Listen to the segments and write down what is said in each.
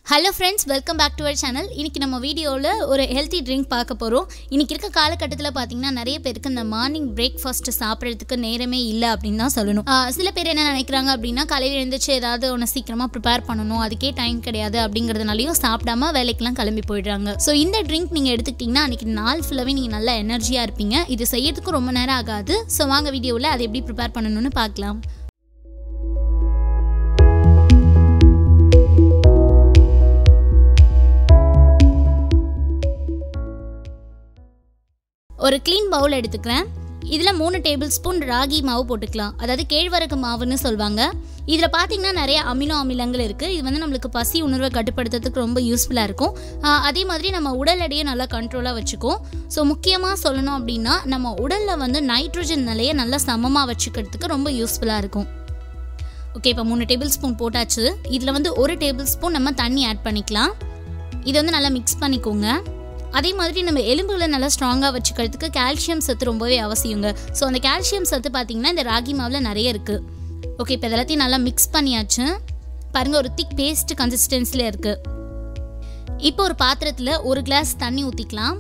Hello friends, welcome back to our channel. இன்னைக்கு நம்ம வீடியோல ஒரு healthy drink பார்க்க போறோம். இன்னைக்கு இருக்க காலகட்டத்துல பாத்தீங்கன்னா நிறைய பேருக்கு இந்த மார்னிங் பிரேக்ஃபாஸ்ட் சாப்பிடுறதுக்கு நேரமே இல்ல அப்படினு தான் சொல்லணும். சில பேர் என்ன நினைக்கிறாங்க அப்படினா காலையில எழுந்திருச்சு ஏதாவது ஒன்னு சீக்கிரமா prepare பண்ணனும், அதுக்கே டைம் கிடையாது அப்படிங்கறதனாலயும் சாப்பிடாம வேலைக்கெல்லாம் கிளம்பி போயிடுறாங்க. சோ இந்த drink நீங்க எடுத்துக்கிட்டீங்கன்னா அன்னைக்கு நாள் ஃபுல்லாவே நீங்க நல்ல எனர்ஜியா இருப்பீங்க. இது செய்யிறதுக்கு ரொம்ப நேரம் ஆகாது. சோ வாங்க வீடியோல அதை எப்படி prepare பண்ணனும்னு பார்க்கலாம். ஒரு க்ளீன் பவுல் எடுத்துக்கிறேன். இதுல 3 டேபிள் ஸ்பூன் ராகி மாவு போட்டுக்கலாம். அதாவது கேழ்வரகு மாவுன்னு சொல்வாங்க. இதுல பாத்தீங்கன்னா நிறைய அமினோ அமிலங்கள் இருக்கு. இது வந்து நமக்கு பசி உணர்வை கட்டுப்படுத்துறதுக்கு ரொம்ப யூஸ்ஃபுல்லா இருக்கும். அதே மாதிரி நம்ம உடல் எடையை நல்லா கண்ட்ரோலா வச்சுக்கும். ஸோ முக்கியமா சொல்லணும் அப்படின்னா நம்ம உடல்ல வந்து நைட்ரோஜன் நிலையை நல்லா சமமா வச்சுக்கிறதுக்கு ரொம்ப யூஸ்ஃபுல்லா இருக்கும். ஓகே, இப்போ 3 டேபிள் ஸ்பூன் போட்டாச்சு. இதுல வந்து 1 டேபிள் ஸ்பூன் நம்ம தண்ணி ஆட் பண்ணிக்கலாம். இதை வந்து நல்லா மிக்ஸ் பண்ணிக்கோங்க. அதே மாதிரி நம்ம எலும்புகளை நல்லா ஸ்ட்ராங்காக வச்சுக்கிறதுக்கு கால்சியம் சத்து ரொம்பவே அவசியங்க. ஸோ அந்த கால்சியம் சத்து பார்த்தீங்கன்னா இந்த ராகி மாவில் நிறைய இருக்குது. ஓகே, இப்போ இதெல்லாத்தையும் நல்லா மிக்ஸ் பண்ணியாச்சு. பாருங்கள், ஒரு திக் பேஸ்ட் கன்சிஸ்டன்சியில் இருக்குது. இப்போ ஒரு பாத்திரத்தில் 1 கிளாஸ் தண்ணி ஊற்றிக்கலாம்.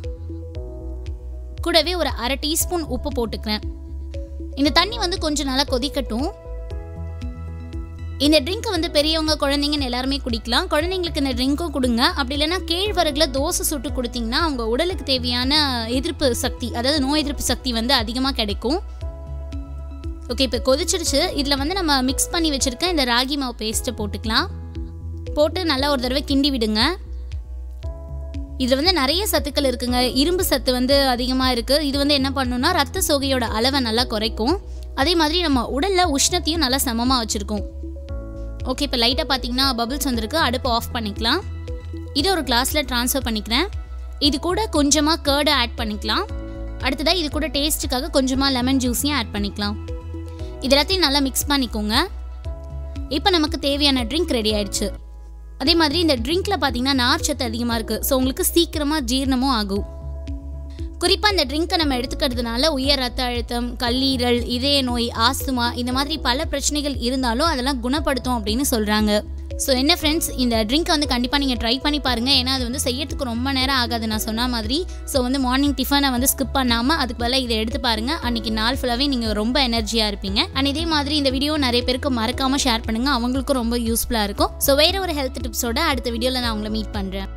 கூடவே ஒரு 1/2 டீஸ்பூன் உப்பு போட்டுக்கிறேன். இந்த தண்ணி வந்து கொஞ்சம் நல்லா கொதிக்கட்டும். இந்த ட்ரிங்க் வந்து பெரியவங்க குழந்தைங்கன்னு எல்லாருமே குடிக்கலாம். குழந்தைங்களுக்கு இந்த ட்ரிங்க்கும் கொடுங்க. அப்படி இல்லைன்னா கேழ்வரகுல தோசை சுட்டு கொடுத்தீங்கன்னா அவங்க உடலுக்கு தேவையான எதிர்ப்பு சக்தி, அதாவது நோய் எதிர்ப்பு சக்தி வந்து அதிகமாக கிடைக்கும். ஓகே, இப்போ கொதிச்சிருச்சு. இதில் வந்து நம்ம மிக்ஸ் பண்ணி வச்சுருக்க இந்த ராகி மாவு பேஸ்ட்டை போட்டுக்கலாம். போட்டு நல்லா ஒரு தடவை கிண்டி விடுங்க. இதில் வந்து நிறைய சத்துக்கள் இருக்குங்க. இரும்பு சத்து வந்து அதிகமாக இருக்குது. இது வந்து என்ன பண்ணணும்னா ரத்த சோகையோட அளவை நல்லா குறைக்கும். அதே மாதிரி நம்ம உடலில் உஷ்ணத்தையும் நல்லா சமமாக வச்சுருக்கோம். ஓகே, இப்போ லைட்டாக பார்த்தீங்கன்னா பபிள்ஸ் வந்திருக்கு. அடுப்பு ஆஃப் பண்ணிக்கலாம். இது ஒரு கிளாஸில் ட்ரான்ஸ்ஃபர் பண்ணிக்கிறேன். இது கூட கொஞ்சமாக கர்டை ஆட் பண்ணிக்கலாம். அடுத்ததாக இது கூட டேஸ்ட்டுக்காக கொஞ்சமாக லெமன் ஜூஸையும் ஆட் பண்ணிக்கலாம். இது எல்லாத்தையும் நல்லா மிக்ஸ் பண்ணிக்கோங்க. இப்போ நமக்கு தேவையான ட்ரிங்க் ரெடி ஆயிடுச்சு. அதே மாதிரி இந்த ட்ரிங்க்கில் பார்த்தீங்கன்னா நார்ச்சத்து அதிகமாக இருக்குது. ஸோ உங்களுக்கு சீக்கிரமாக ஜீரணமும் ஆகும். குறிப்பாக இந்த ட்ரிங்க்கை நம்ம எடுத்துக்கிறதுனால உயர் ரத்த அழுத்தம், கல்லீரல், இதய நோய், ஆஸ்துமா இந்த மாதிரி பல பிரச்சனைகள் இருந்தாலும் அதெல்லாம் குணப்படுத்தும் அப்படின்னு சொல்கிறாங்க. ஸோ என்ன ஃப்ரெண்ட்ஸ், இந்த ட்ரிங்க்கை வந்து கண்டிப்பாக நீங்கள் ட்ரை பண்ணி பாருங்கள். ஏன்னா அது வந்து செய்யறதுக்கு ரொம்ப நேரம் ஆகாது நான் சொன்ன மாதிரி. ஸோ வந்து மார்னிங் டிஃபனை வந்து ஸ்கிப் பண்ணாமல் அதுக்கு பதிலாக இதை எடுத்து பாருங்கள். அன்றைக்கி நாள் ஃபுல்லாகவே நீங்கள் ரொம்ப எனர்ஜியாக இருப்பீங்க. அண்ட் இதே மாதிரி இந்த வீடியோ நிறைய பேருக்கு மறக்காமல் ஷேர் பண்ணுங்கள். அவங்களுக்கும் ரொம்ப யூஸ்ஃபுல்லாக இருக்கும். ஸோ வேறு ஒரு ஹெல்த் டிப்ஸோட அடுத்த வீடியோவில் நான் உங்களை மீட் பண்ணுறேன்.